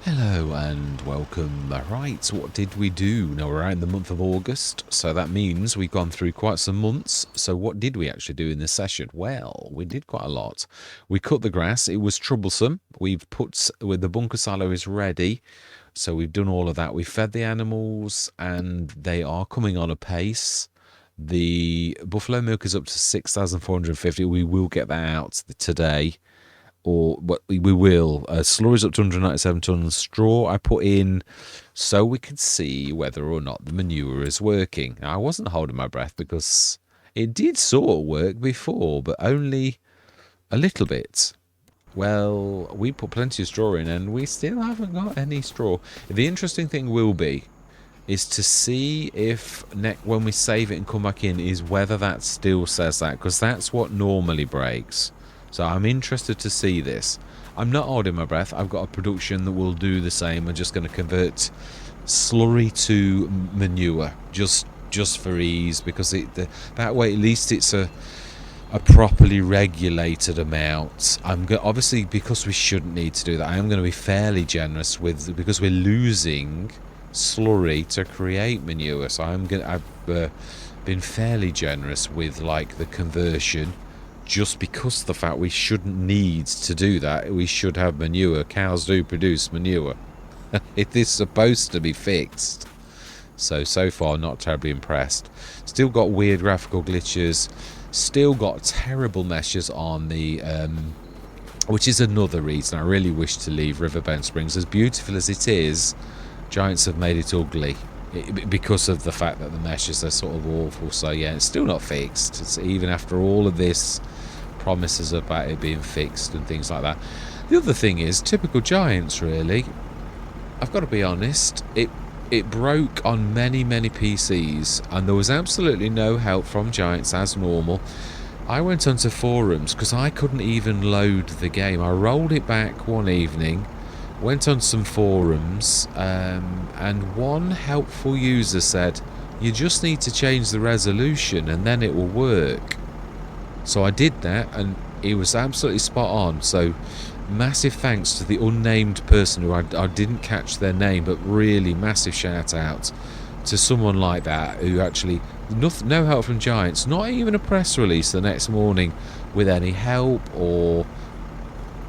Hello and welcome. Right, what did we do? Now we're out in the month of August, so that means we've gone through quite some months. So what did we actually do in this session? Well, we did quite a lot. We cut the grass. It was troublesome. We've put with the bunker silo is ready, so we've done all of that. We fed the animals, and they are coming on a pace. The buffalo milk is up to 6,450. We will get that out today. Or what we will. Slurry is up to 197 tons. Straw I put in so we could see whether or not the manure is working. Now, I wasn't holding my breath because it did sort of work before, but only a little bit. Well, we put plenty of straw in and we still haven't got any straw. The interesting thing will be is to see if when we save it and come back in is whether that still says that, because that's what normally breaks. So I'm interested to see this. I'm not holding my breath. I've got a production that will do the same. I'm just going to convert slurry to manure just for ease, because that way at least it's a properly regulated amount. Obviously, because we shouldn't need to do that, I am going to be fairly generous because we're losing slurry to create manure. So I've been fairly generous with like the conversion, just because of the fact we shouldn't need to do that. We should have manure. Cows do produce manure. It is supposed to be fixed. So far not terribly impressed. Still got weird graphical glitches. Still got terrible meshes on the which is another reason I really wish to leave Riverbend Springs. As beautiful as it is, Giants have made it ugly because of the fact that the meshes are sort of awful. So yeah, it's still not fixed. It's even after all of this promises about it being fixed and things like that. The other thing is typical Giants, really. I've got to be honest, it broke on many PCs and there was absolutely no help from Giants as normal. I went onto forums because I couldn't even load the game. I rolled it back one evening, went on some forums, and one helpful user said, you just need to change the resolution and then it will work. So I did that and it was absolutely spot on. So massive thanks to the unnamed person who I didn't catch their name, but really massive shout out to someone like that who actually no help from Giants, not even a press release the next morning with any help or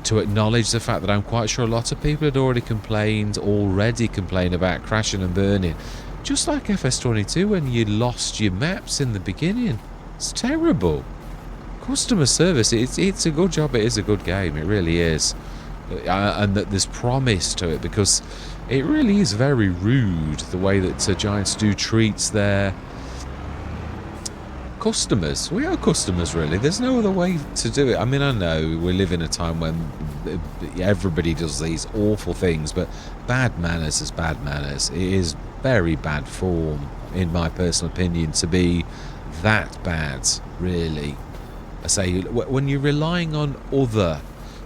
to acknowledge the fact that I'm quite sure a lot of people had already complained about crashing and burning, just like FS22 when you lost your maps in the beginning. It's terrible. Customer service, it's a good job. It is a good game, it really is, and that there's promise to it, because it really is very rude the way that Giants do treats their customers. We are customers, really. There's no other way to do it. I mean, I know we live in a time when everybody does these awful things, but bad manners is bad manners. It is very bad form, in my personal opinion, to be that bad, really. I say, when you're relying on other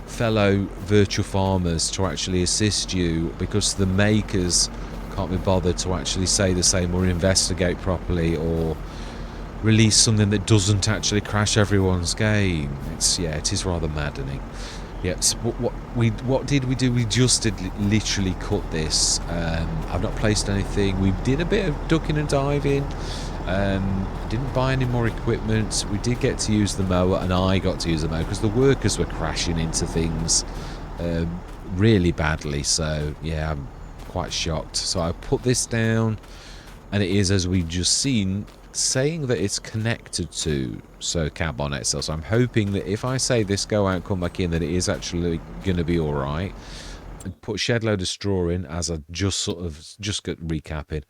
fellow virtual farmers to actually assist you because the makers can't be bothered to actually say the same or investigate properly or release something that doesn't actually crash everyone's game, it is rather maddening. Yes, what did we do? We just did literally cut this. I've not placed anything. We did a bit of ducking and diving. Didn't buy any more equipment. We did get to use the mower, and I got to use the mower because the workers were crashing into things really badly. So yeah, I'm quite shocked. So I put this down, and it is, as we've just seen, saying that it's connected to Carbon XL. So I'm hoping that if I say this, go out, come back in, that it is actually going to be all right. Put shed load of straw in, as I just got recapping,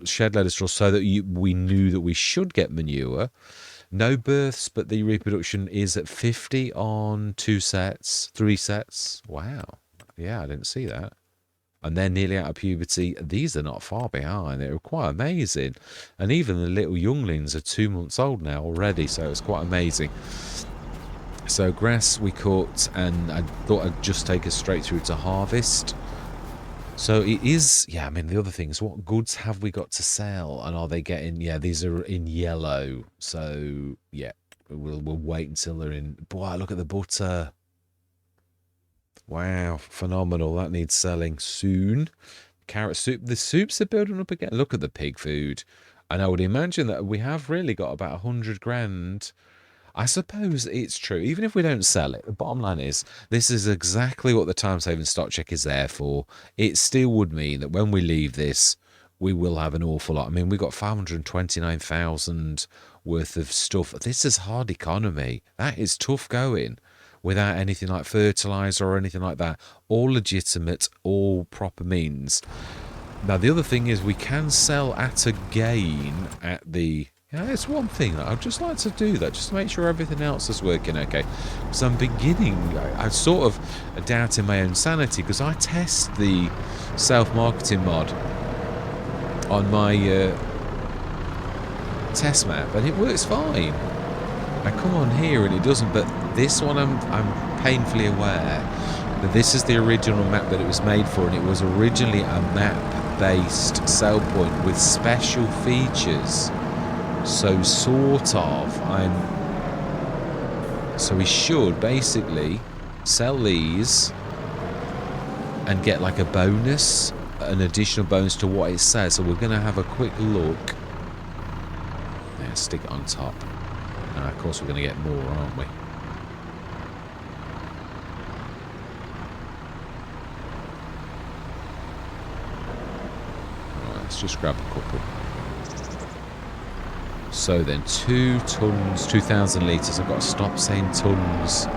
shed load of straw so that we knew that we should get manure. No births, but the reproduction is at 50 on 3 sets. Wow. Yeah, I didn't see that. And they're nearly out of puberty. These are not far behind. They're quite amazing. And even the little younglings are 2 months old now already, so it's quite amazing. So grass we cut, and I thought I'd just take us straight through to harvest. So it is, I mean, the other thing is, what goods have we got to sell? And are they getting, these are in yellow. So, we'll wait until they're in. Boy, look at the butter. Wow, phenomenal. That needs selling soon. Carrot soup. The soups are building up again. Look at the pig food. And I would imagine that we have really got about 100 grand. I suppose it's true. Even if we don't sell it, the bottom line is this is exactly what the time saving stock check is there for. It still would mean that when we leave this, we will have an awful lot. I mean, we got 529,000 worth of stuff. This is hard economy. That is tough going without anything like fertilizer or anything like that. All legitimate, all proper means. Now, the other thing is we can sell at a gain at the... Yeah, it's one thing. I'd just like to do that, just to make sure everything else is working okay. Because I'm beginning... I sort of doubting my own sanity, because I test the self-marketing mod on my test map, and it works fine. I come on here and it doesn't, but this one I'm painfully aware that this is the original map that it was made for, and it was originally a map-based sell point with special features. So sort of, so we should basically sell these and get like a bonus, an additional bonus to what it says. So we're going to have a quick look. Yeah, stick it on top. Now, of course, we're going to get more, aren't we? Right, let's just grab a couple. So then 2 tons, 2,000 litres. I've got to stop saying tons.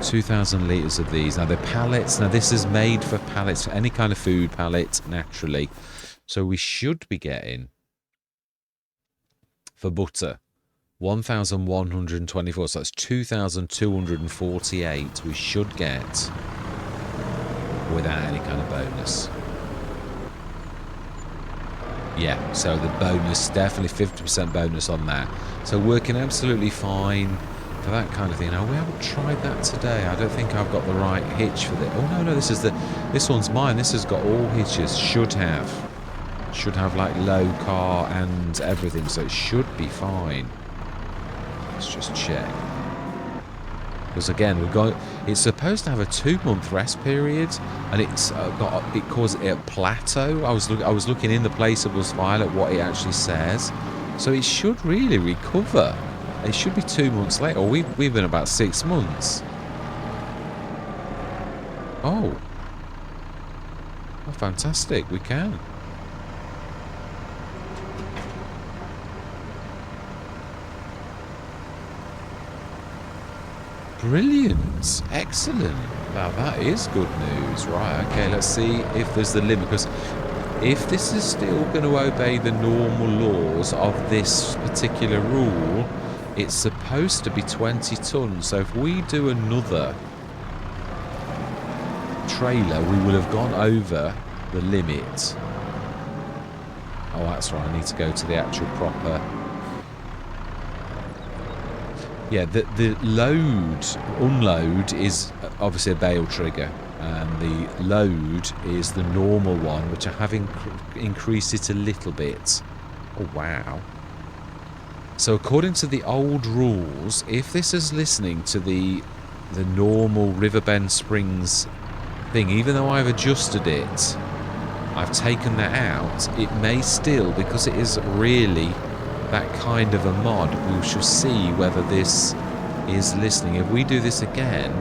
2,000 litres of these. Now, they're pallets. Now, this is made for pallets, for any kind of food pallet, naturally. So we should be getting, for butter, 1,124. So that's 2,248 we should get without any kind of bonus. Yeah, so the bonus, definitely 50% bonus on that. So working absolutely fine for that kind of thing. Now, we haven't tried that today. I don't think I've got the right hitch for this. Oh, no, this one's mine. This has got all hitches. Should have like low car and everything, so it should be fine. Let's just check. Because again, it's supposed to have a 2-month rest period, and it calls it a plateau. I was looking in the placeables file at what it actually says, so it should really recover. It should be 2 months later. We've been about 6 months. Oh, fantastic! We can. Brilliant. Excellent. Now that is good news. Right, okay, let's see if there's the limit, because if this is still going to obey the normal laws of this particular rule, it's supposed to be 20 tons. So if we do another trailer, we will have gone over the limit. Oh, that's right. I need to go to the actual proper... Yeah, the unload is obviously a bale trigger, and the load is the normal one, which I have increased it a little bit. Oh, wow. So according to the old rules, if this is listening to the normal Riverbend Springs thing, even though I've adjusted it, I've taken that out, it may still, because it is really that kind of a mod. We shall see whether this is listening. If we do this again,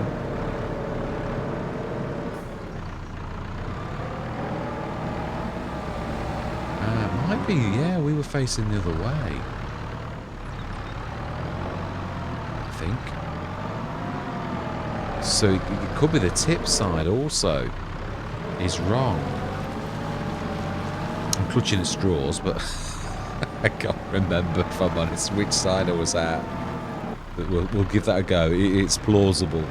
might be, yeah, we were facing the other way, I think. So it could be the tip side also is wrong. I'm clutching at straws, but I can't remember, if I'm honest, which side I was at. But we'll give that a go. It's plausible.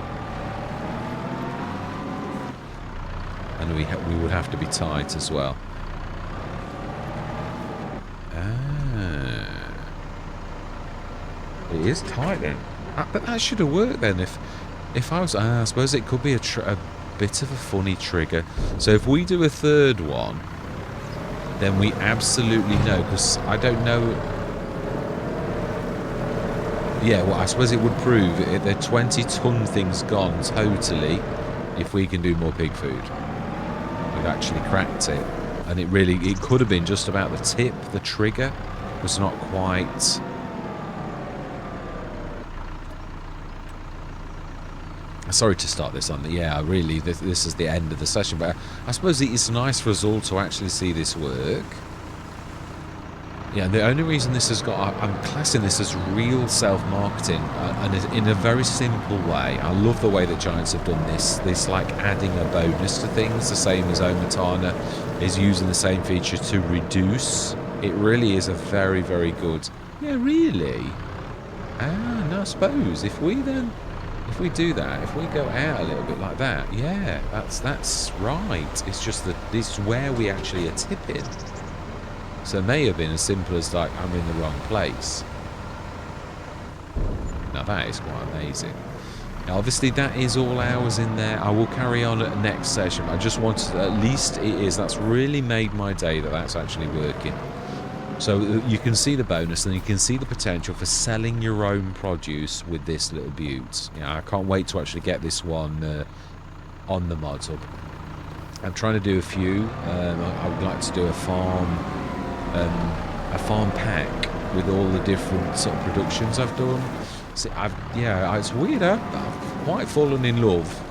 And we would have to be tight as well. Ah. It is tight then. But that should have worked then. If I was... I suppose it could be a bit of a funny trigger. So if we do a third one, then we absolutely know, because I don't know... Yeah, well, I suppose it would prove the 20-ton thing's gone totally, if we can do more pig food. We've actually cracked it. And it could have been just about the tip, the trigger was not quite. Sorry to start this on. Yeah, really, this is the end of the session. But I suppose it's nice for us all to actually see this work. Yeah, the only reason this has got, I'm classing this as real self-marketing, and in a very simple way. I love the way that Giants have done this like adding a bonus to things, the same as Omatana is using the same feature to reduce. It really is a very, very good. Yeah, really. No, I suppose if we do that, if we go out a little bit like that, yeah, that's right. It's just that this is where we actually are tipping. So it may have been as simple as like, I'm in the wrong place. Now that is quite amazing. Now obviously that is all hours in there. I will carry on at the next session. I just wanted to, at least it is. That's really made my day that that's actually working. So you can see the bonus and you can see the potential for selling your own produce with this little beaut. Yeah, I can't wait to actually get this one on the mod hub. I'm trying to do a few. I would like to do a farm pack with all the different sort of productions I've done. See, it's weird. I've quite fallen in love.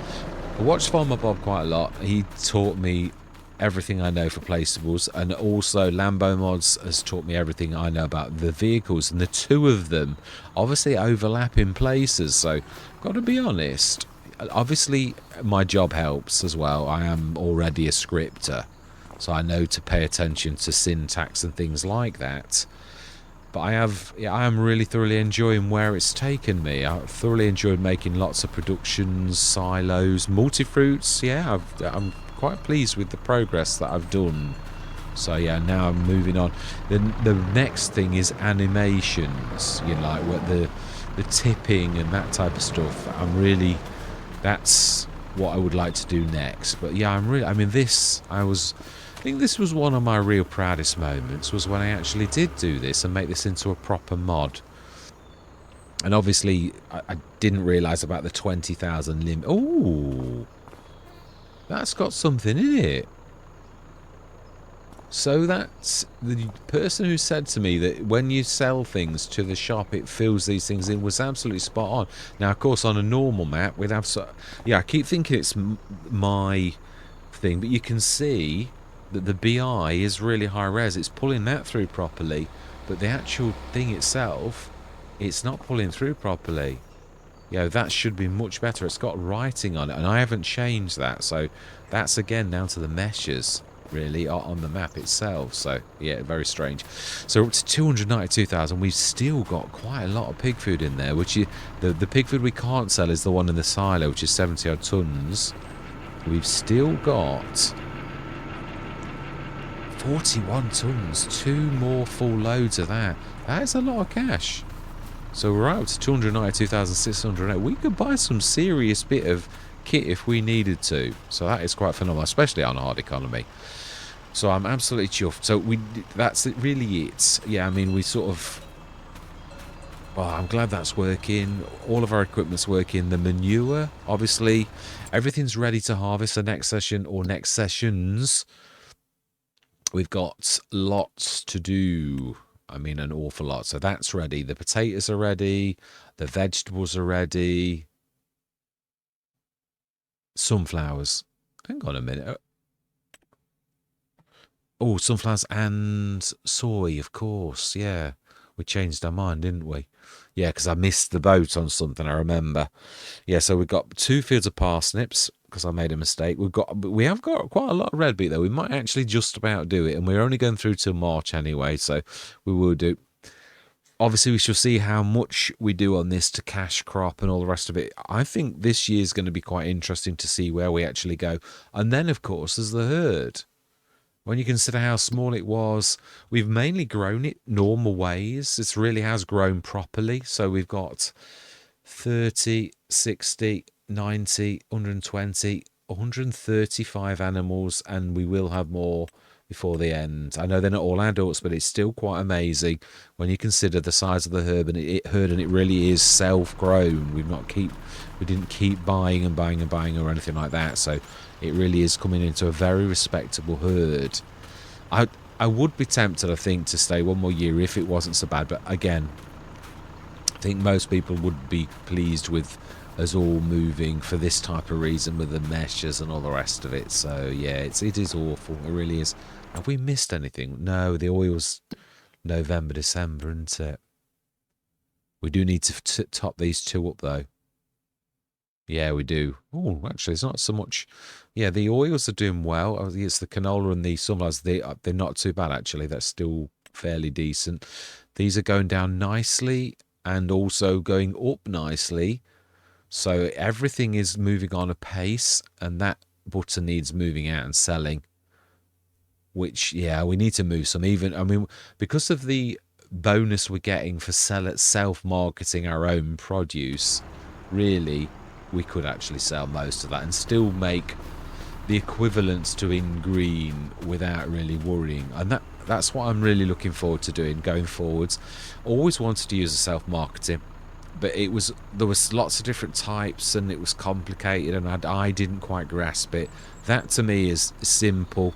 I watched Farmer Bob quite a lot. He taught me everything I know for placeables, and also Lambo Mods has taught me everything I know about the vehicles, and the two of them obviously overlap in places. So, got to be honest. Obviously, my job helps as well. I am already a scripter, so I know to pay attention to syntax and things like that. But I am really thoroughly enjoying where it's taken me. I've thoroughly enjoyed making lots of productions, silos, multi-fruits. Yeah, I'm quite pleased with the progress that I've done. So yeah, now I'm moving on. The next thing is animations. You know, like what the tipping and that type of stuff. That's what I would like to do next. But yeah, I think this was one of my real proudest moments, was when I actually did do this and make this into a proper mod. And obviously, I didn't realise about the 20,000 limit. Ooh, that's got something in it. So that's the person who said to me that when you sell things to the shop, it fills these things in, was absolutely spot on. Now, of course, on a normal map, we'd have I keep thinking it's my thing, but you can see that the BI is really high res. It's pulling that through properly, but the actual thing itself, it's not pulling through properly. Yeah, that should be much better. It's got writing on it, and I haven't changed that, so that's again down to the meshes really on the map itself. So yeah, very strange. So up to 292,000. We've still got quite a lot of pig food in there, which the pig food we can't sell is the one in the silo, which is 70 odd tons. We've still got 41 tons, 2 more full loads of that. That is a lot of cash. So we're up to 292,608. We could buy some serious bit of kit if we needed to. So that is quite phenomenal, especially on hard economy. So I'm absolutely chuffed. So that's really it. Yeah, I mean, we sort of... Well, I'm glad that's working. All of our equipment's working. The manure, obviously, everything's ready to harvest the next session or next sessions. We've got lots to do. I mean, an awful lot. So that's ready. The potatoes are ready. The vegetables are ready. Sunflowers. Hang on a minute. Oh, sunflowers and soy, of course. Yeah. We changed our mind, didn't we? Yeah, because I missed the boat on something, I remember. Yeah, so we've got 2 fields of parsnips, because I made a mistake. We have got quite a lot of red beet, though. We might actually just about do it, and we're only going through till March anyway, so we will do. Obviously, we shall see how much we do on this to cash crop and all the rest of it. I think this year is going to be quite interesting to see where we actually go. And then, of course, there's the herd. When you consider how small it was, we've mainly grown it normal ways. It really has grown properly. So we've got 30, 60, 90, 120, 135 animals, and we will have more before the end. I know they're not all adults, but it's still quite amazing when you consider the size of the herd, and it really is self-grown. We didn't keep buying and buying and buying or anything like that. So it really is coming into a very respectable herd. I would be tempted, I think, to stay one more year if it wasn't so bad. But again, I think most people would be pleased with us all moving for this type of reason, with the meshes and all the rest of it. So yeah, it is awful. It really is. Have we missed anything? No, the oil's November, December, isn't it? We do need to top these two up though. Yeah, we do. Oh, actually, it's not so much. Yeah, the oils are doing well. It's the canola and the sunflowers. They're not too bad, actually. That's still fairly decent. These are going down nicely and also going up nicely. So everything is moving on a pace, and that butter needs moving out and selling. Which, yeah, we need to move some. Even, I mean, because of the bonus we're getting for self-marketing our own produce, really, we could actually sell most of that and still make the equivalents to in green without really worrying. And that's what I'm really looking forward to doing going forwards. Always wanted to use a self-marketing, but there was lots of different types and it was complicated, and I didn't quite grasp it. That to me is simple.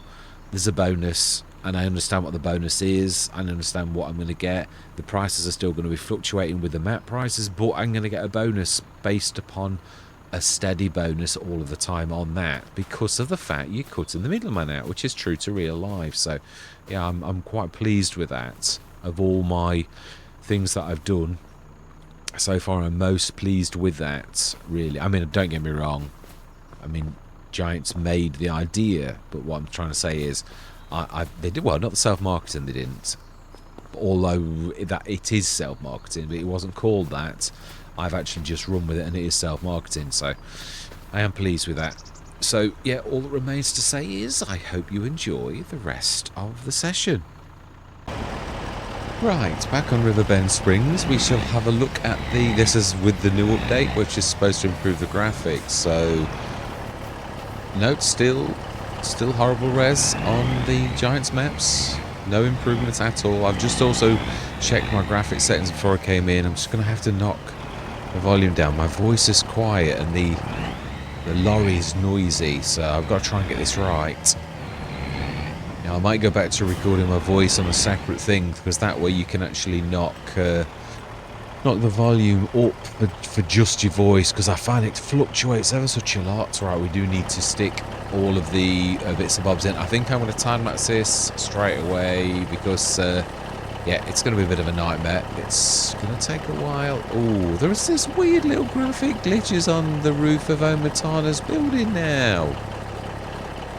There's a bonus, and I understand what the bonus is. I understand what I'm going to get. The prices are still going to be fluctuating with the map prices, but I'm going to get a bonus based upon a steady bonus all of the time on that, because of the fact you're cutting the middleman out, which is true to real life. So yeah, I'm quite pleased with that. Of all my things that I've done so far, I'm most pleased with that, really. I mean, don't get me wrong. I mean, Giants made the idea, but what I'm trying to say is they did well. Not the self-marketing, they didn't, although that it is self-marketing, but it wasn't called that. I've actually just run with it, and it is self-marketing, so I am pleased with that. So yeah, all that remains to say is I hope you enjoy the rest of the session. Right, back on Riverbend Springs, we shall have a look at this is with the new update, which is supposed to improve the graphics. So note, still horrible res on the Giants maps. No improvements at all. I've just also checked my graphics settings before I came in. I'm just going to have to knock the volume down. My voice is quiet and the lorry is noisy, so I've got to try and get this right. Now, I might go back to recording my voice on a separate thing, because that way you can actually knock the volume up for just your voice, because I find it fluctuates ever such a lot. Right, we do need to stick all of the bits and bobs in. I think I'm going to time max this straight away, because yeah, it's going to be a bit of a nightmare. It's going to take a while. Oh, there is this weird little graphic glitches on the roof of Omatana's building now.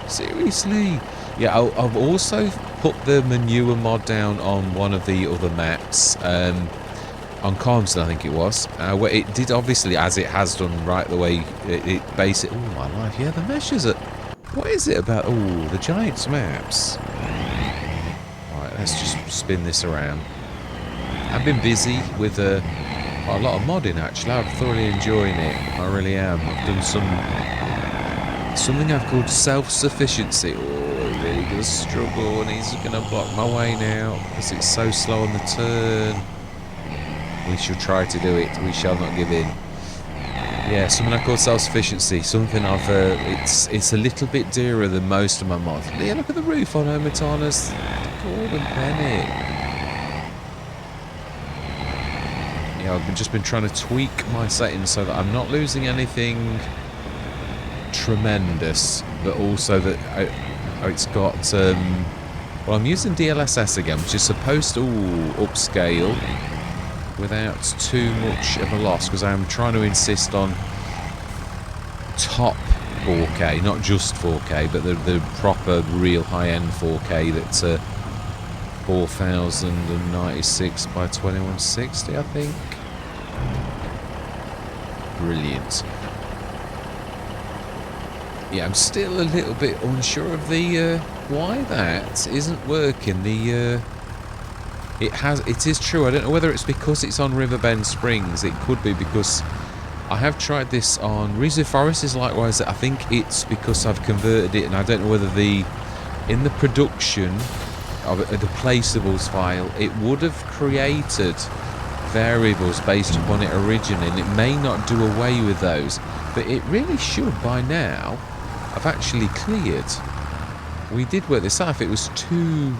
Seriously. Yeah, I've also put the manure mod down on one of the other maps, on Calmston, I think it was, where it did, obviously, as it has done right the way it basically... Oh, my life. Yeah, the meshes are... What is it about... Oh, the Giants maps. Right, let's just spin this around. I've been busy with a lot of modding, actually. I'm thoroughly enjoying it. I really am. I've done something I've called self-sufficiency. Oh, really going to struggle, and he's going to block my way now because it's so slow on the turn. We shall try to do it. We shall not give in. Yeah, something I call self-sufficiency. Something I've... it's a little bit dearer than most of my mods. Yeah, look at the roof on Omatana's Golden Penny. Yeah, I've just been trying to tweak my settings so that I'm not losing anything tremendous, but also that it's got... well, I'm using DLSS again, which is supposed to upscale without too much of a loss, because I'm trying to insist on top 4K, not just 4K, but the proper real high-end 4K that's 4096 by 2160, I think. Brilliant. Yeah, I'm still a little bit unsure of the why that isn't working. It is true. I don't know whether it's because it's on Riverbend Springs. It could be because I have tried this on Rizu Forest. Is likewise. I think it's because I've converted it, and I don't know whether the in the production of the placeables file, it would have created variables based upon it originally, and it may not do away with those, but it really should by now have actually cleared. We did work this out. If it was 2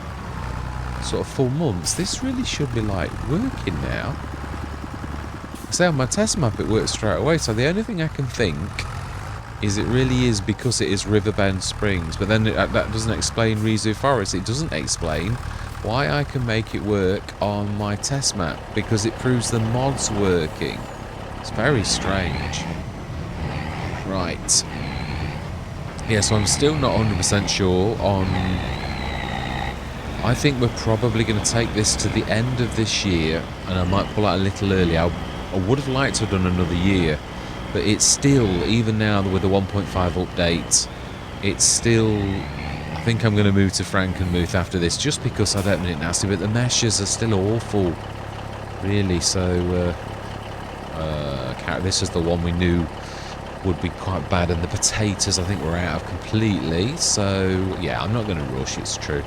sort of full months, this really should be like working now. So on my test map it works straight away, so the only thing I can think is it really is because it is Riverbend Springs, but then that doesn't explain Rizu Forest. It doesn't explain why I can make it work on my test map, because it proves the mod's working. It's very strange. Right. Yeah, so I'm still not 100% sure on... I think we're probably going to take this to the end of this year, and I might pull out a little early. I would have liked to have done another year, but it's still, even now with the 1.5 update, it's still... I think I'm going to move to Frankenmuth after this, just because I don't mean it nasty, but the meshes are still awful, really. So this is the one we knew would be quite bad, and the potatoes I think we're out of completely. So yeah, I'm not going to rush, it's true.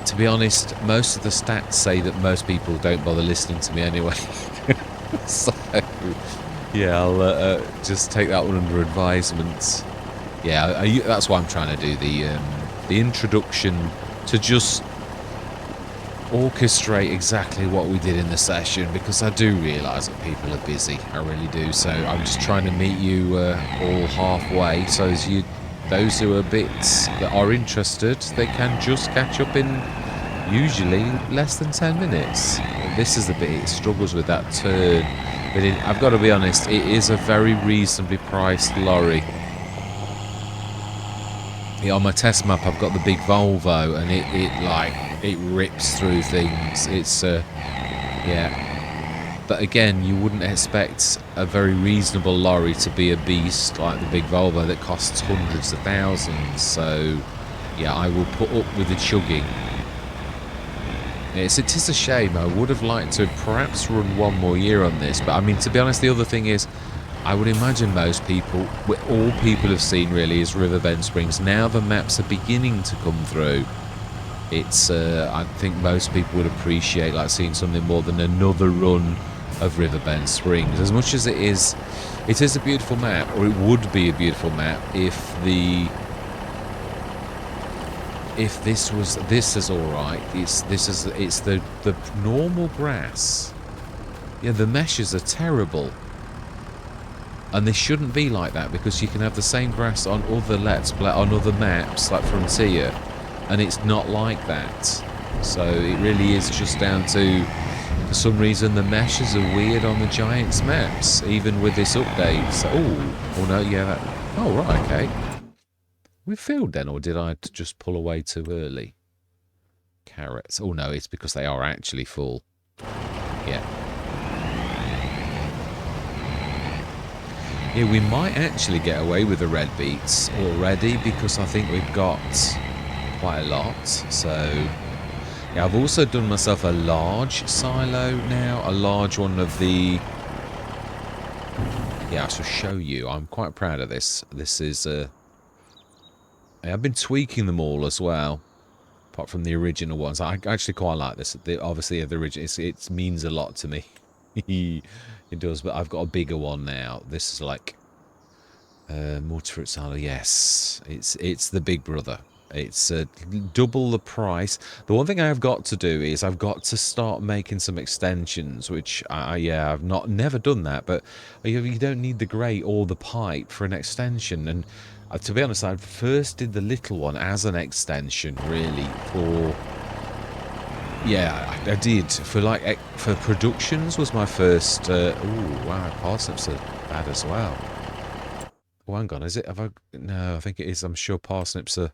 To be honest, most of the stats say that most people don't bother listening to me anyway. So yeah, I'll just take that one under advisement. Yeah, that's why I'm trying to do the introduction, to just orchestrate exactly what we did in the session, because I do realise that people are busy. I really do. So I'm just trying to meet you all halfway, so as those who are bits that are interested, they can just catch up in usually less than 10 minutes. This is the bit it struggles with, that turn. But I've got to be honest, it is a very reasonably priced lorry. Yeah, on my test map I've got the big Volvo, and it rips through things. It's yeah. But again, you wouldn't expect a very reasonable lorry to be a beast like the big Volvo that costs hundreds of thousands. So yeah, I will put up with the chugging. It is a shame. I would have liked to perhaps run one more year on this, but I mean, to be honest, the other thing is, I would imagine most people, all people have seen really, is Riverbend Springs. Now the maps are beginning to come through. It's I think most people would appreciate like seeing something more than another run of Riverbend Springs. As much as it is a beautiful map, or it would be a beautiful map if this is all right. It's the normal grass. Yeah, the meshes are terrible, and they shouldn't be like that, because you can have the same grass on other on other maps like Frontier, and it's not like that. So it really is just down to, for some reason, the meshes are weird on the Giants maps, even with this update. So, oh no, yeah, oh right, okay. We filled then, or did I just pull away too early? Carrots. Oh no, it's because they are actually full. Yeah. Yeah, we might actually get away with the red beets already, because I think we've got quite a lot. So yeah, I've also done myself a large silo now, a large one of the... Yeah, I shall show you. I'm quite proud of this. This is I've been tweaking them all as well, apart from the original ones. I actually quite like this. Obviously, the original, it means a lot to me. It does, but I've got a bigger one now. This is like multi-fruit salad. Yes, it's the big brother. It's double the price. The one thing I've got to do is I've got to start making some extensions, which I've never done that. But you don't need the grate or the pipe for an extension. And to be honest, I first did the little one as an extension, really, for... Yeah, I did. For productions was my first... ooh, wow, parsnips are bad as well. Oh, hang on, is it? No, I think it is. I'm sure parsnips are...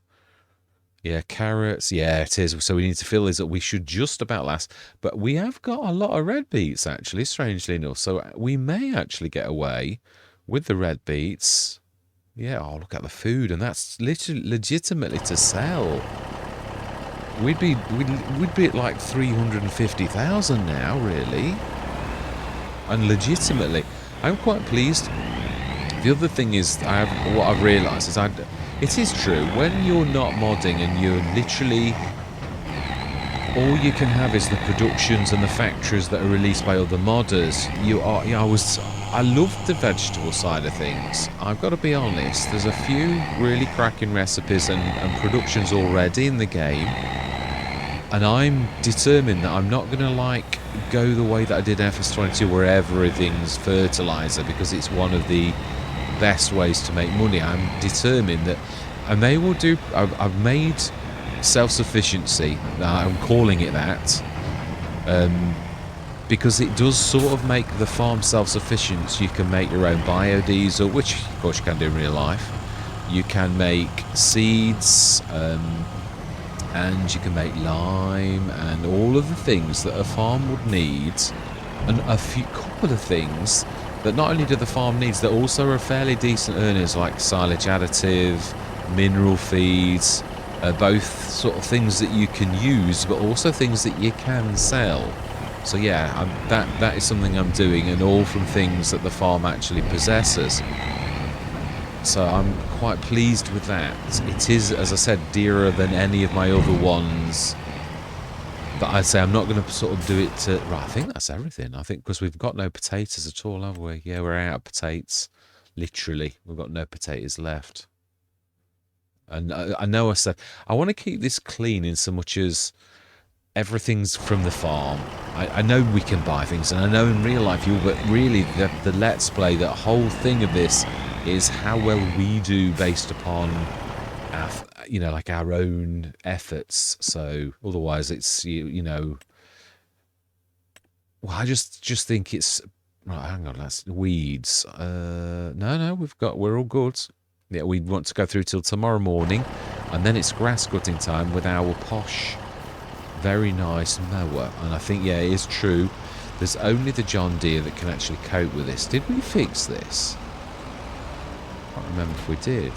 Yeah, carrots. Yeah, it is. So we need to fill this up. We should just about last. But we have got a lot of red beets, actually, strangely enough. So we may actually get away with the red beets. Yeah, oh, look at the food, and that's literally legitimately to sell. We'd be at like 350,000 now, really, and legitimately, I'm quite pleased. The other thing is, what I've realised is It is true. When you're not modding and you're literally... all you can have is the productions and the factories that are released by other modders. You are... yeah, I love the vegetable side of things. I've got to be honest. There's a few really cracking recipes and productions already in the game. And I'm determined that I'm not going to, like, go the way that I did in FS22 where everything's fertilizer, because it's one of the best ways to make money. I'm determined that... and they will do... I've made self-sufficiency, I'm calling it that, because it does sort of make the farm self-sufficient. So you can make your own biodiesel, which of course you can do in real life. You can make seeds, and you can make lime and all of the things that a farm would need, and a couple of things that not only do the farm needs, that also are fairly decent earners, like silage additive, mineral feeds, both sort of things that you can use, but also things that you can sell. So yeah, that is something I'm doing, and all from things that the farm actually possesses. So I'm quite pleased with that. It is, as I said, dearer than any of my other ones. But I'd say I'm not going to sort of do it to... right, I think that's everything. I think because we've got no potatoes at all, have we? Yeah, we're out of potatoes. Literally, we've got no potatoes left. And I know I said I want to keep this clean in so much as everything's from the farm. I know we can buy things, and I know in real life but really the Let's Play, the whole thing of this is how well we do based upon our, like our own efforts. So otherwise it's, well, I just think it's... right, hang on, that's weeds. No, we're all good. Yeah, we want to go through till tomorrow morning, and then it's grass cutting time with our posh, very nice mower. And I think, yeah, it is true, there's only the John Deere that can actually cope with this. Did we fix this? I can't remember if we did.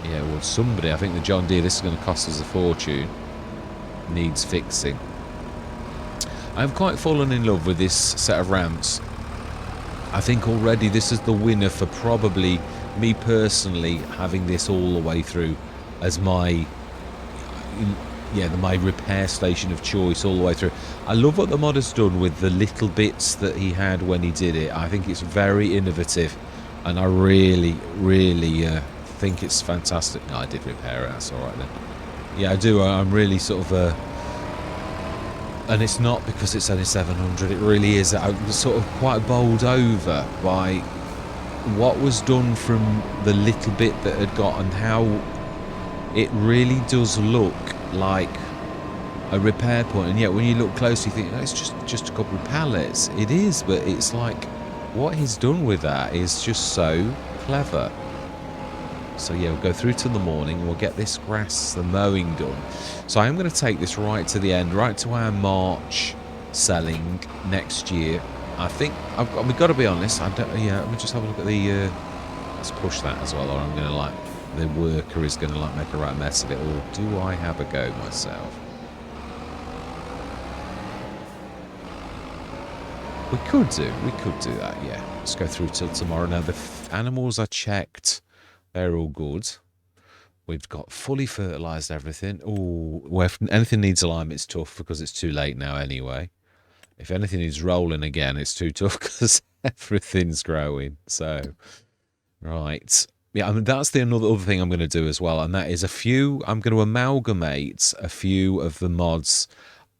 Yeah, well, somebody, I think the John Deere, this is going to cost us a fortune, needs fixing. I've quite fallen in love with this set of ramps. I think already this is the winner for probably me personally, having this all the way through as my my repair station of choice all the way through. I love what the mod has done with the little bits that he had when he did it. I think it's very innovative, and I really think it's fantastic. No, I did repair it, that's alright then. Yeah, I do. I'm really sort of and it's not because it's only 700, it really is. I was sort of quite bowled over by what was done from the little bit that had got, and how it really does look like a repair point. And yet when you look close, you think, oh, it's just a couple of pallets. It is, but it's like what he's done with that is just so clever. So yeah, we'll go through till the morning, we'll get this grass, the mowing done. So I am going to take this right to the end, right to our March selling next year. I think we've got to be honest. Let me just have a look at the. Let's push that as well, or I'm going to like the worker is going to like make a right mess of it. Or do I have a go myself? We could do that. Yeah, let's go through till tomorrow. Now the animals I checked, they're all good. We've got fully fertilised everything. Oh, well, if anything needs a lime, it's tough because it's too late now anyway. If anything is rolling again, it's too tough because everything's growing. So, right. Yeah, I mean, that's the other thing I'm going to do as well, and that is I'm going to amalgamate a few of the mods.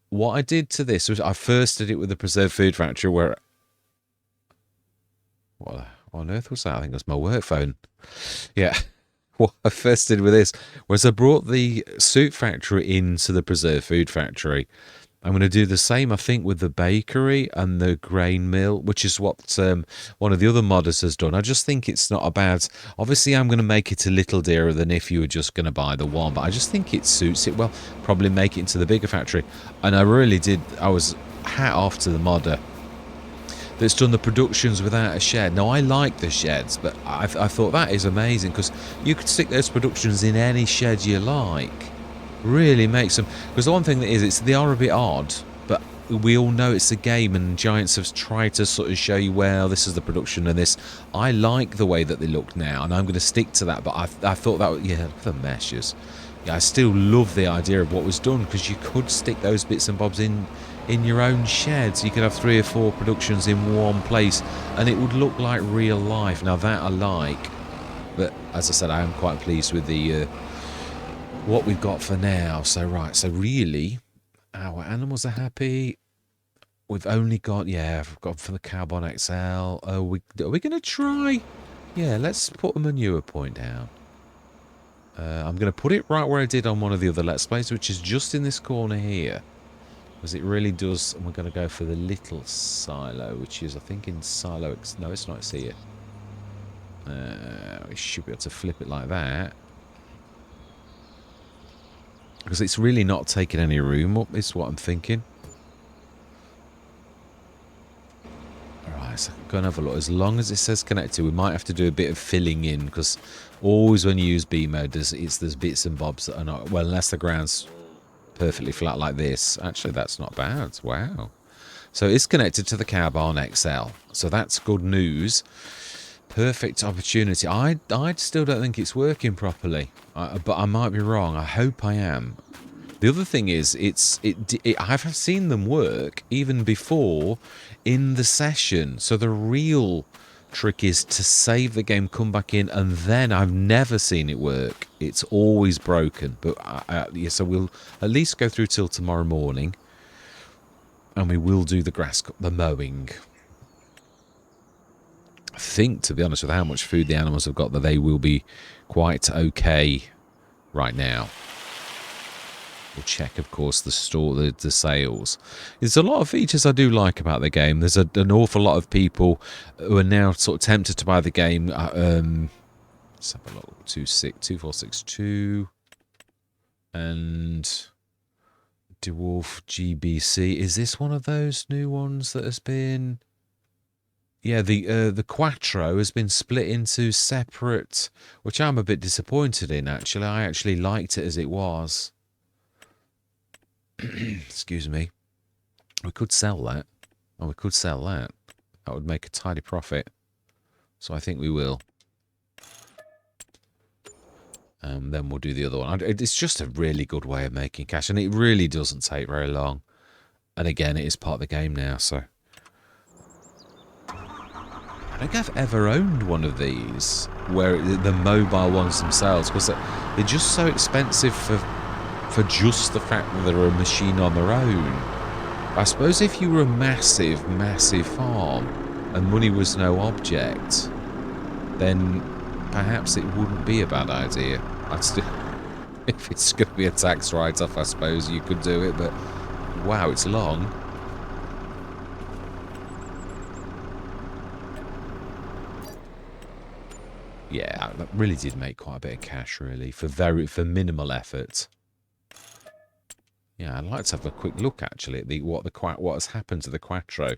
What I did to this was I first did it with the Preserved Food Factory, where... what on earth was that? I think it was my work phone. Yeah. What I first did with this was I brought the Soup Factory into the Preserved Food Factory. I'm going to do the same, I think, with the bakery and the grain mill, which is what one of the other modders has done. I just think it's not a bad... obviously, I'm going to make it a little dearer than if you were just going to buy the one, but I just think it suits it well. Probably make it into the bigger factory. And I really did... I was hat off to the modder that's done the productions without a shed. Now, I like the sheds, but I thought that is amazing, because you could stick those productions in any shed you like. Really makes them... because the one thing that is, they are a bit odd, but we all know it's a game, and Giants have tried to sort of show you, well, this is the production of this. I like the way that they look now, and I'm going to stick to that. But I thought that, yeah, look at the meshes. Yeah, I still love the idea of what was done, because you could stick those bits and bobs in your own sheds. You could have 3 or 4 productions in one place, and it would look like real life. Now that I like, but as I said, I am quite pleased with the what we've got for now. So right, so really, our animals are happy. We've only got, yeah, I've got for the Carbon XL. Are we going to try? Yeah, let's put a manure point down. I'm going to put it right where I did on one of the other Let's Plays, which is just in this corner here. Because it really does, and we're going to go for the little silo, which is, I think, in silo X. No, it's not, it's here. We should be able to flip it like that. Because it's really not taking any room up, is what I'm thinking. Alright, so go and have a look. As long as it says connected, we might have to do a bit of filling in, because always when you use B mode, there's bits and bobs that are not, well, unless the ground's perfectly flat like this. Actually, that's not bad. Wow. So it's connected to the Carbon XL. So that's good news. Perfect opportunity. I still don't think it's working properly, but I might be wrong. I hope I am. The other thing is, I've seen them work even before in the session. So the real trick is to save the game, come back in, and then I've never seen it work. It's always broken. But yeah, so we'll at least go through till tomorrow morning, and we will do the mowing. I think, to be honest, with how much food the animals have got, that they will be quite okay right now. We'll check, of course, the sales. There's a lot of features I do like about the game. There's an awful lot of people who are now sort of tempted to buy the game. Let's have a look. 2462 and Dwarf GBC. Is this one of those new ones that has been? Yeah, the Quattro has been split into separate, which I'm a bit disappointed in, actually. I actually liked it as it was. Excuse me. We could sell that. And we could sell that. That would make a tidy profit. So I think we will. Then we'll do the other one. It's just a really good way of making cash. And it really doesn't take very long. And again, it is part of the game now, so. I don't think I've ever owned one of these, where the mobile ones themselves, because they're just so expensive for just the fact that they're a machine on their own. I suppose if you were a massive, massive farm and money was no object, then perhaps it wouldn't be a bad idea. I'd still, if it's going to be a tax write-off, I suppose you could do it, but wow, it's long. Yeah, that really did make quite a bit of cash, really, for minimal effort. Yeah, I'd like to have a quick look actually at what has happened to the Quattro,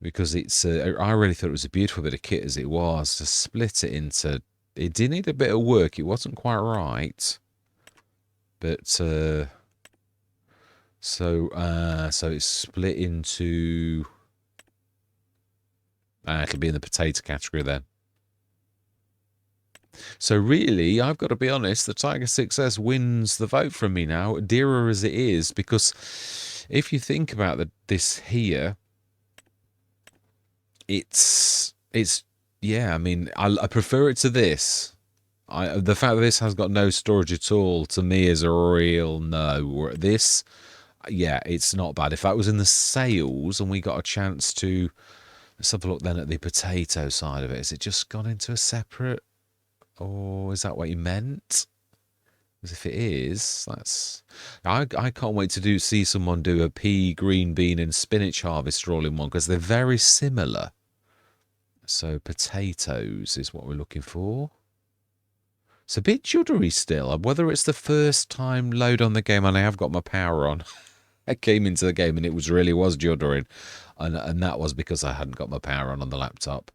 because it's I really thought it was a beautiful bit of kit as it was. To split it into, it did need a bit of work. It wasn't quite right, but so it's split into. It'll be in the potato category then. So really, I've got to be honest, the Tiger 6S wins the vote from me now, dearer as it is, because if you think about this here, it's yeah, I mean, I prefer it to this. The fact that this has got no storage at all, to me, is a real no. This, yeah, it's not bad. If that was in the sales and we got a chance to, let's have a look then at the potato side of it. Has it just gone into a separate? Or is that what you meant? Because if it is, that's... I can't wait to see someone do a pea, green bean and spinach harvester all in one, because they're very similar. So potatoes is what we're looking for. It's a bit juddery still. Whether it's the first time load on the game, and I have got my power on. I came into the game and it really was juddering. And that was because I hadn't got my power on the laptop.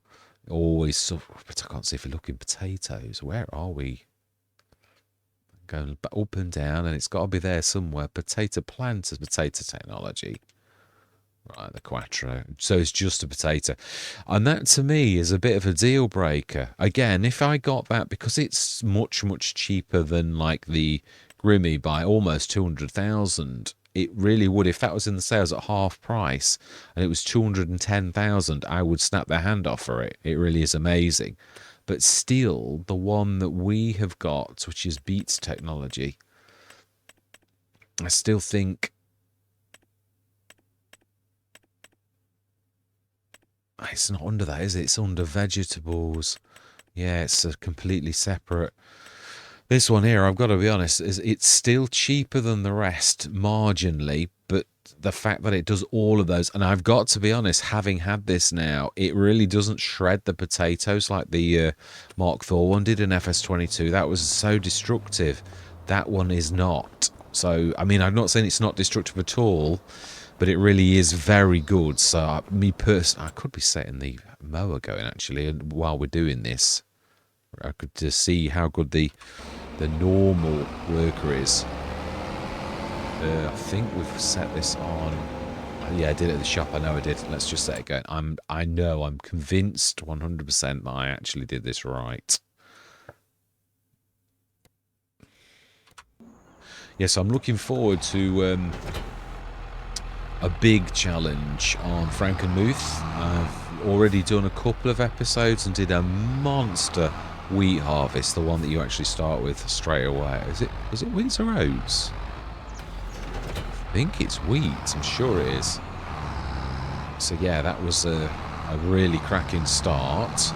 Always, but I can't see if we're looking potatoes. Where are we? Going up and down, and it's got to be there somewhere. Potato planters, potato technology. Right, the Quattro. So it's just a potato. And that to me is a bit of a deal breaker. Again, if I got that, because it's much, much cheaper than like the Grimmy by almost 200,000, it really would. If that was in the sales at half price and it was 210,000, I would snap their hand off for it. It really is amazing. But still, the one that we have got, which is Beats technology, I still think it's not under that, is it? It's under vegetables. Yeah, it's a completely separate. This one here, I've got to be honest, is it's still cheaper than the rest marginally, but the fact that it does all of those, and I've got to be honest, having had this now, it really doesn't shred the potatoes like the Mark Thor one did in FS22. That was so destructive. That one is not. So, I mean, I'm not saying it's not destructive at all, but it really is very good. So, me personally, I could be setting the mower going actually, and while we're doing this, I could just see how good the normal worker is. I think we've set this on. Yeah, I did it at the shop. I know I did. Let's just set it going. I'm convinced 100% that I actually did this right. Yes, I'm looking forward to a big challenge on Frankenmuth. I've already done a couple of episodes and did a monster wheat harvest, the one that you actually start with straight away. Is it wheat or oats? I think it's wheat. I'm sure it is. So yeah, that was a really cracking start.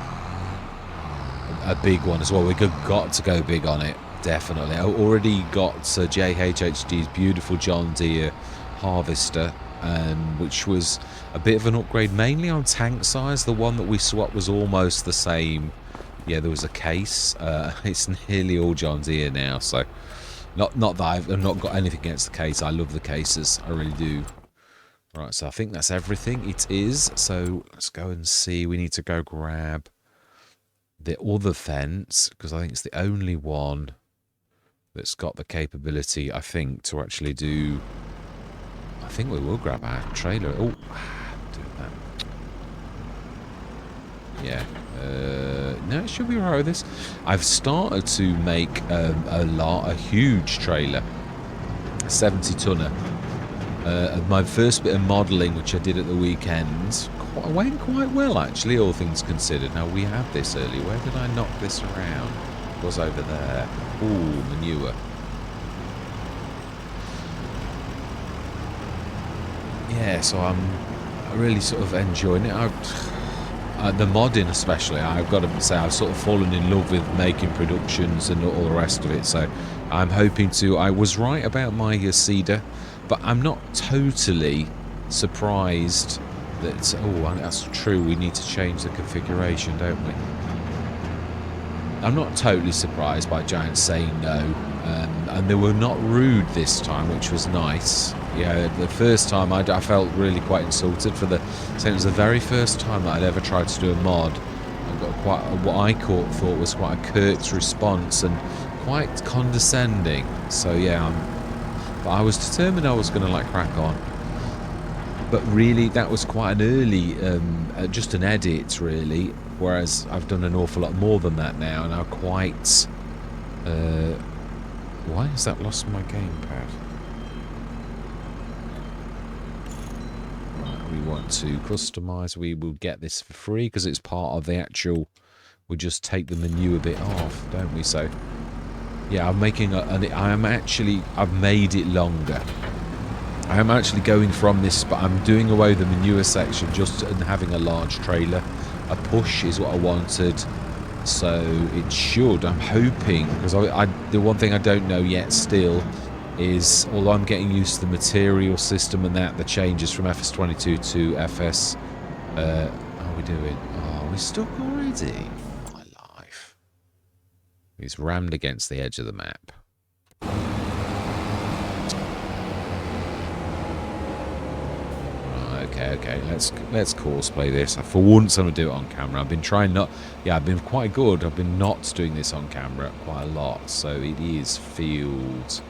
A big one as well. We got to go big on it, definitely. I already got JHHD's beautiful John Deere harvester, which was a bit of an upgrade, mainly on tank size. The one that we swapped was almost the same. Yeah, there was a case. It's nearly all John Deere now, so not that I've not got anything against the case. I love the cases, I really do. Right, so I think that's everything. It is. So let's go and see. We need to go grab the other fence, because I think it's the only one that's got the capability, I think, to actually do. I think we will grab our trailer. Oh, do that. Yeah. No, it should be alright with this. I've started to make a huge trailer, 70 tonner. My first bit of modelling, which I did at the weekend, went quite well actually, all things considered. Now we had this earlier. Where did I knock this around? It was over there. Ooh, manure. Yeah, so I'm really sort of enjoying it. The modding especially, I've got to say, I've sort of fallen in love with making productions and all the rest of it. So I'm hoping to. I was right about my cedar, but I'm not totally surprised that. Oh, that's true. We need to change the configuration, don't we? I'm not totally surprised by Giants saying no, and they were not rude this time, which was nice. Yeah, the first time I felt really quite insulted for saying it was the very first time that I'd ever tried to do a mod. I got quite what I thought was quite a curt response and quite condescending. So yeah, but I was determined I was going to crack on. But really, that was quite an early, just an edit really. Whereas I've done an awful lot more than that now, and I'm quite. Why has that lost my gamepad? Right, we want to customize. We will get this for free because it's part of the actual. We just take the manure bit off, don't we? So, yeah, I'm making I've made it longer. I am actually going from this, but I'm doing away with the manure section just and having a large trailer. A push is what I wanted, so it should. I'm hoping, because the one thing I don't know yet still is, although I'm getting used to the material system and the changes from FS22 to FS. How are we doing? Oh, we're stuck already. My life. It's rammed against the edge of the map. Okay, let's cosplay this. For once I'm going to do it on camera. I've been trying not. Yeah, I've been quite good. I've been not doing this on camera quite a lot. So it is field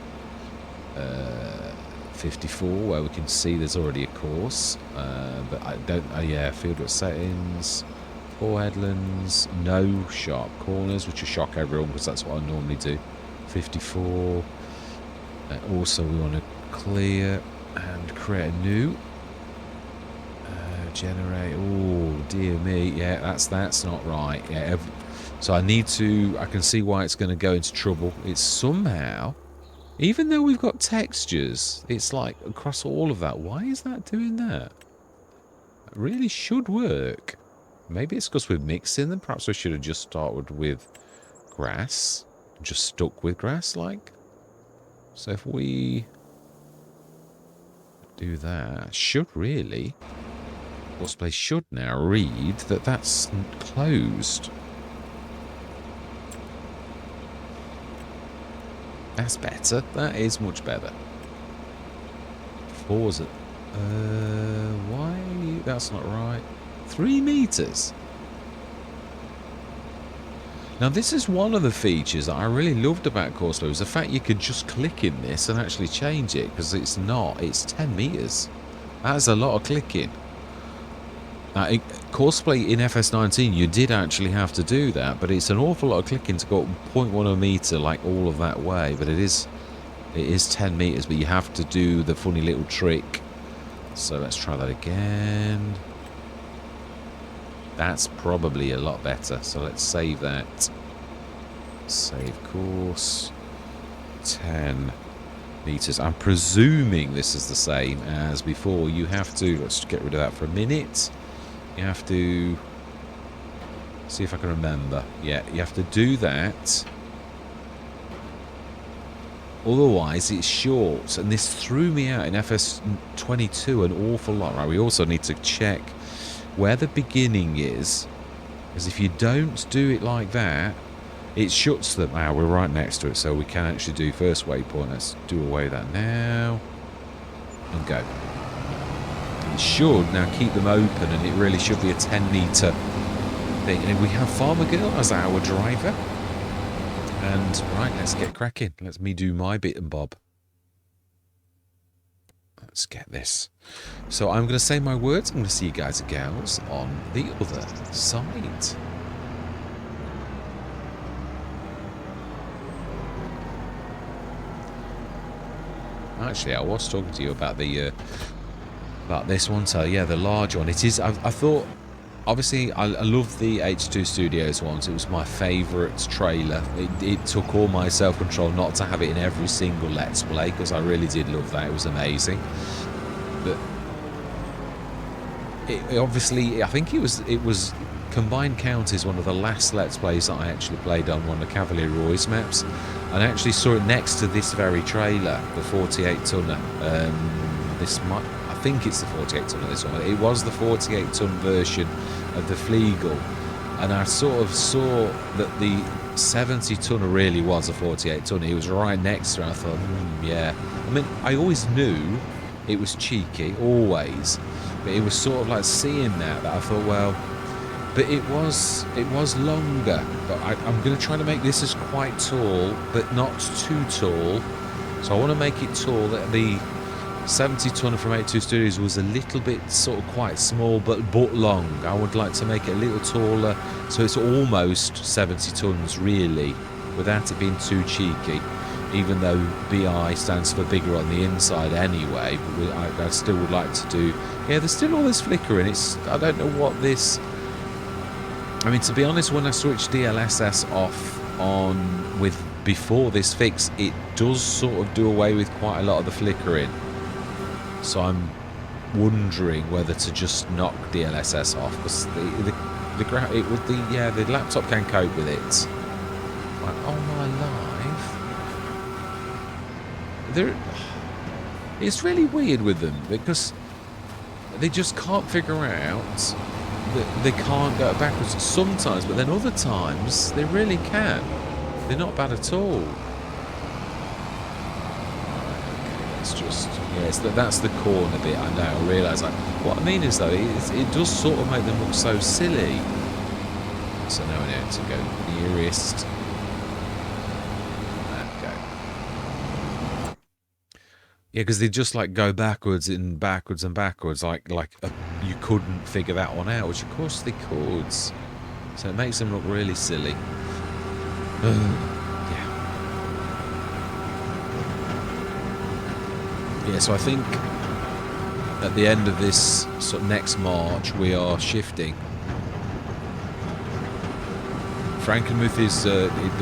54 where we can see there's already a course, but I don't. Yeah, fieldwork settings, 4 headlands, no sharp corners, which will shock everyone because that's what I normally do. 54. Also, we want to clear and create a new. Generate. Oh dear me. Yeah, that's not right. Yeah. So I need to. I can see why it's going to go into trouble. It's somehow. Even though we've got textures, it's like across all of that. Why is that doing that? It really should work. Maybe it's because we're mixing them. Perhaps we should have just started with grass. Just stuck with grass, like. So if we do that, should really... Cosplay should now read that that's closed. That's better. That is much better. Forza. Why? That's not right. 3 meters. Now, this is one of the features that I really loved about Courseplay, was the fact you could just click in this and actually change it, because it's not. It's 10 meters. That's a lot of clicking. Now, Courseplay in FS19, you did actually have to do that, but it's an awful lot of clicking to go 0.1 meter, like all of that way. But it is 10 meters, but you have to do the funny little trick. So let's try that again. That's probably a lot better. So let's save that. Save course. 10 meters. I'm presuming this is the same as before. You have to, let's get rid of that for a minute. You have to, see if I can remember. Yeah, you have to do that. Otherwise, it's short. And this threw me out in FS22 an awful lot. Right, we also need to check where the beginning is. Because if you don't do it like that, it shuts them. Ah, we're right next to it, so we can actually do first waypoint. Let's do away with that now. And go. It should now keep them open, and it really should be a 10 meter thing. And we have Farmer Girl as our driver. And right, let's get cracking. Let me do my bit and bob. Let's get this. So I'm going to say my words. I'm going to see you guys and gals on the other side. Actually, I was talking to you about the about this one. So yeah, the large one. It is. I thought. Obviously, I love the H2 Studios ones. It was my favourite trailer. It took all my self-control not to have it in every single Let's Play, because I really did love that. It was amazing. But it obviously, I think it was Combined Count is one of the last Let's Plays that I actually played on one of the Cavalier Roy's maps. And I actually saw it next to this very trailer, the 48 tonner. I think it's the 48 tonner, this one. It was the 48 ton version of the Flegel, and I sort of saw that the 70 tonner really was a 48 tonner. He was right next to it. I thought, yeah. I mean, I always knew it was cheeky, always, but it was sort of like seeing that I thought, well, but it was longer. But I'm going to try to make this as quite tall, but not too tall. So I want to make it tall. That the 70 tonner from 82 Studios was a little bit sort of quite small, but long. I would like to make it a little taller, so it's almost 70 tons really, without it being too cheeky. Even though BI stands for bigger on the inside anyway, but I still would like to do. Yeah, there's still all this flickering. I don't know what this. I mean, to be honest, when I switched DLSS off on with before this fix, it does sort of do away with quite a lot of the flickering. So I'm wondering whether to just knock DLSS off, because the laptop can cope with it. Like, oh my life, it's really weird with them, because they just can't figure out that they can't go backwards sometimes, but then other times they really can. They're not bad at all. Yes, that's the corner bit. I know. I realise. Like, what I mean is though, it does sort of make them look so silly. So now I need to go nearest. And go. Yeah, because they just like go backwards and backwards and backwards, you couldn't figure that one out, which of course they could. So it makes them look really silly. Yeah. Yeah, so I think at the end of this sort of next March, we are shifting. Frankenmuth is,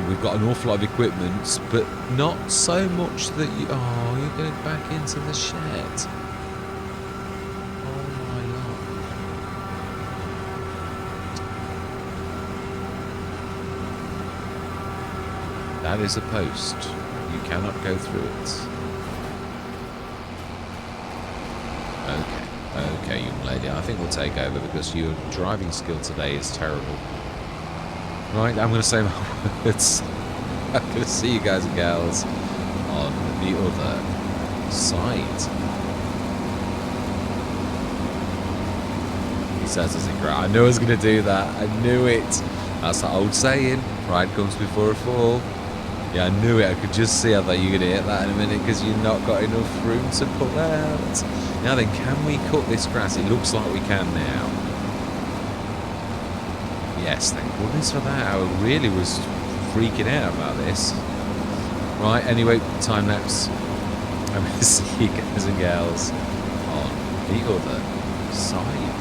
we've got an awful lot of equipment, but not so much that you're going back into the shed. Oh my lord. That is a post. You cannot go through it. Okay, young lady, I think we'll take over because your driving skill today is terrible. Right, I'm going to say my words. I'm going to see you guys and gals on the other side. He says as he cries. I knew I was going to do that. I knew it. That's that old saying. Pride comes before a fall. Yeah, I knew it. I could just see. I thought you were going to hit that in a minute because you've not got enough room to pull out. Now then, can we cut this grass? It looks like we can now. Yes, thank goodness for that. I really was freaking out about this. Right, anyway, time lapse. I'm going to see you guys and gals on the other side.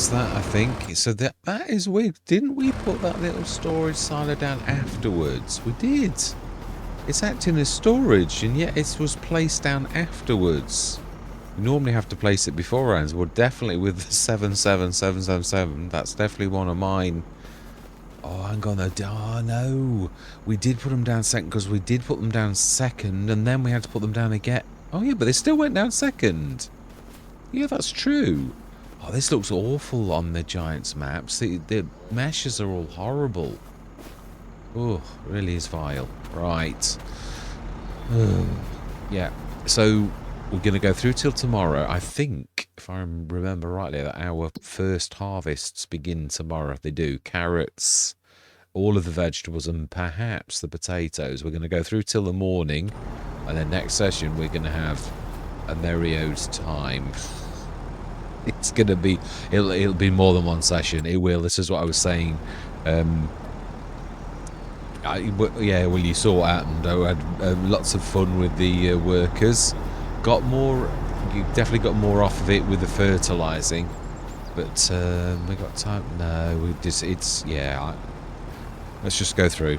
is that, I think. So that is weird. Didn't we put that little storage silo down afterwards? We did. It's acting as storage, and yet it was placed down afterwards. You normally have to place it beforehand. Well, definitely with the 77777, that's definitely one of mine. Oh, hang on. Oh, no. We did put them down second, because we did put them down second, and then we had to put them down again. Oh, yeah, but they still went down second. Yeah, that's true. Oh, this looks awful on the Giants maps. The meshes are all horrible. Oh, really is vile. Right. Yeah. So we're going to go through till tomorrow. I think, if I remember rightly, that our first harvests begin tomorrow. They do. Carrots, all of the vegetables, and perhaps the potatoes. We're going to go through till the morning. And then next session, we're going to have a merry old time. It's going to be, it'll be more than one session. It will. This is what I was saying. Yeah, well, you saw what happened. I had lots of fun with the workers. Got more, you definitely got more off of it with the fertilizing. But we got time. No, we just, it's, yeah. Let's just go through.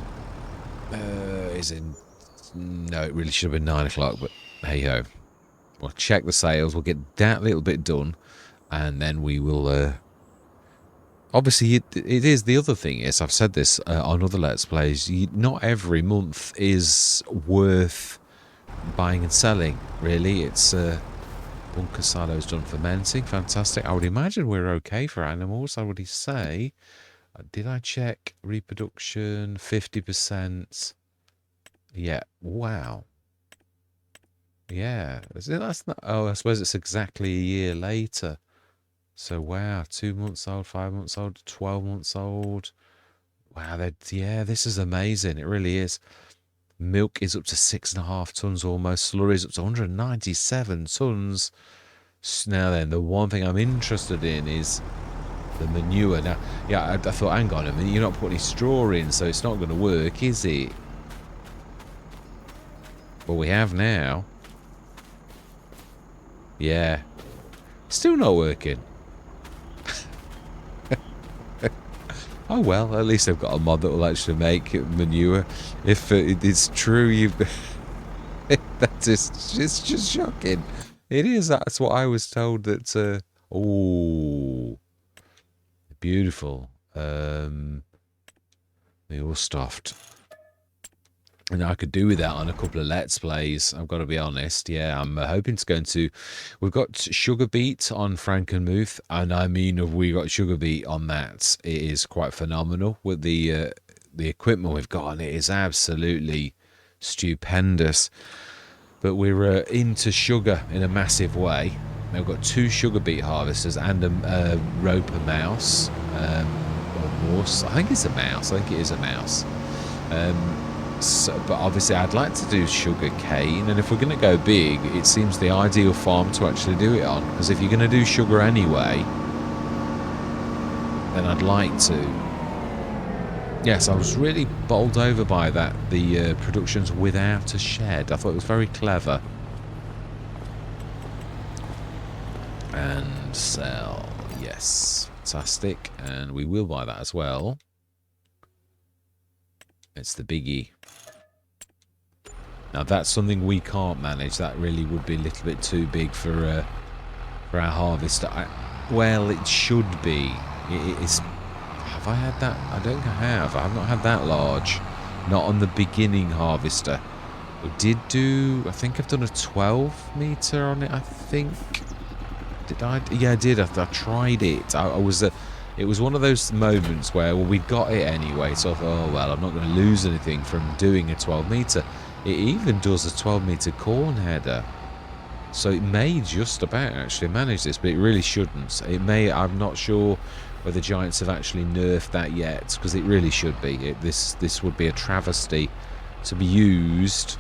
No, it really should have been 9 o'clock, but hey ho. We'll check the sales. We'll get that little bit done. And then we will, obviously it is, the other thing is, I've said this on other Let's Plays, not every month is worth buying and selling, really. It's, bunker silos done fermenting, fantastic. I would imagine we're okay for animals, I would say. Did I check reproduction? 50%. Yeah, wow. Yeah, that's not, oh, I suppose it's exactly a year later. So, wow, 2 months old, 5 months old, 12 months old. Wow, yeah, this is amazing. It really is. Milk is up to 6.5 tons almost. Slurry is up to 197 tons. Now then, the one thing I'm interested in is the manure. Now, yeah, I thought, hang on a minute, you're not putting any straw in, so it's not going to work, is it? But we have now. Yeah. Still not working. Oh well, at least they've got a mod that will actually make manure. If it's true, that is, it's just shocking. It is. That's what I was told. That oh, beautiful. They all stuffed. And I could do with that on a couple of Let's Plays, I've got to be honest. Yeah, I'm hoping to go into... We've got Sugar Beet on Frankenmuth, and I mean, if we got Sugar Beet on that, it is quite phenomenal. With the equipment we've got on it is absolutely stupendous. But we're into sugar in a massive way. We've got 2 Sugar Beet harvesters and a roper mouse. Or morse. I think it's a mouse. I think it is a mouse. So, but obviously I'd like to do sugar cane, and if we're going to go big, it seems the ideal farm to actually do it on, because if you're going to do sugar anyway, then I'd like to. Yes, I was really bowled over by that, the productions without a shed. I thought it was very clever. And sell, yes, fantastic, and we will buy that as well. It's the biggie. Now that's something we can't manage. That really would be a little bit too big for our harvester. Well, it should be. It's. Have I had that? I don't think I have. I have not had that large. Not on the beginning harvester. We did do. I think I've done a 12 meter on it. I think. Did I? Yeah, I did. I tried it. I was. It was one of those moments where, well, we got it anyway, so I thought, oh, well, I'm not going to lose anything from doing a 12 metre. It even does a 12 metre corn header. So it may just about actually manage this, but it really shouldn't. It may, I'm not sure whether Giants have actually nerfed that yet, because it really should be. This would be a travesty to be used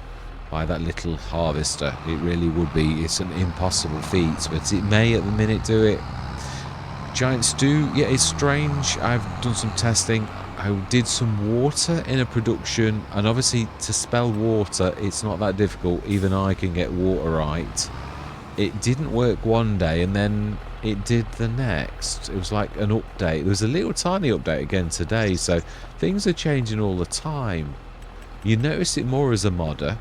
by that little harvester. It really would be. It's an impossible feat, but it may at the minute do it. Giants do, yeah, it's strange. I've done some testing. I did some water in a production, and obviously to spell water, it's not that difficult. Even I can get water right. It didn't work one day, and then it did the next. It was like an update. There was a little tiny update again today, so things are changing all the time. You notice it more as a modder,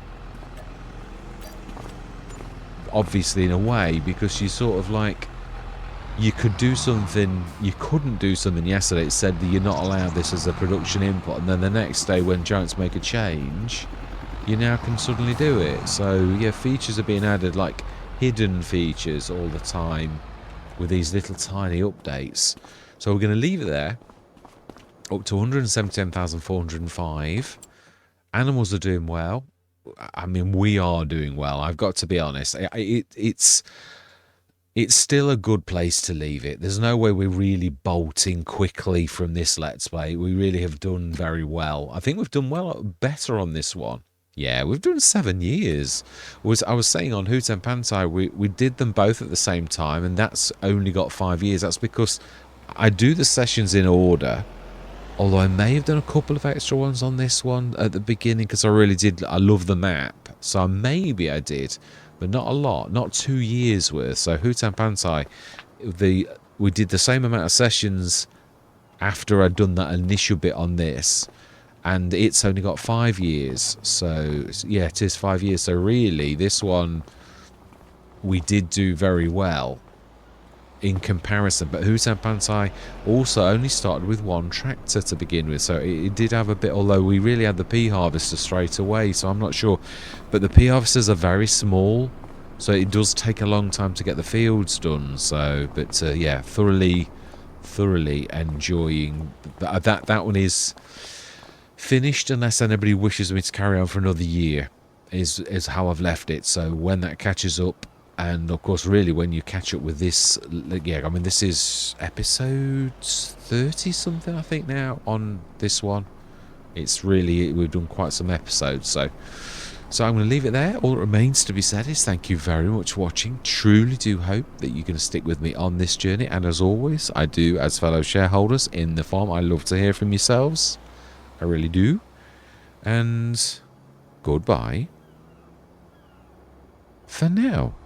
obviously, in a way, because you sort of like, you could do something, you couldn't do something yesterday. It said that you're not allowed this as a production input, and then the next day when Giants make a change, you now can suddenly do it. So yeah, features are being added, like hidden features all the time with these little tiny updates. So we're going to leave it there, up to 117,405. Animals are doing well. I mean, we are doing well, I've got to be honest. It's still a good place to leave it. There's no way we're really bolting quickly from this Let's Play. We really have done very well. I think we've done better on this one. Yeah, we've done 7 years. I was saying on Hoot and Pantai, we did them both at the same time, and that's only got 5 years. That's because I do the sessions in order, although I may have done a couple of extra ones on this one at the beginning because I love the map. So maybe I did, but not a lot, not 2 years worth. So Hoot and Pantai, we did the same amount of sessions after I'd done that initial bit on this, and it's only got 5 years. So yeah, it is 5 years. So really, this one we did do very well in comparison. But Hoot and Pantai also only started with 1 tractor to begin with, so it did have a bit, although we really had the pea harvester straight away, so I'm not sure. But the pea harvesters are very small, so it does take a long time to get the fields done. So but yeah, thoroughly enjoying that one is finished, unless anybody wishes me to carry on for another year, is how I've left it. So when that catches up, and of course really when you catch up with this, yeah, I mean this is episode 30 something I think now on this one. It's really, we've done quite some episodes, so I'm going to leave it there. All that remains to be said is thank you very much for watching. Truly do hope that you're going to stick with me on this journey, and as always, I do, as fellow shareholders in the farm, I love to hear from yourselves. I really do. And goodbye for now.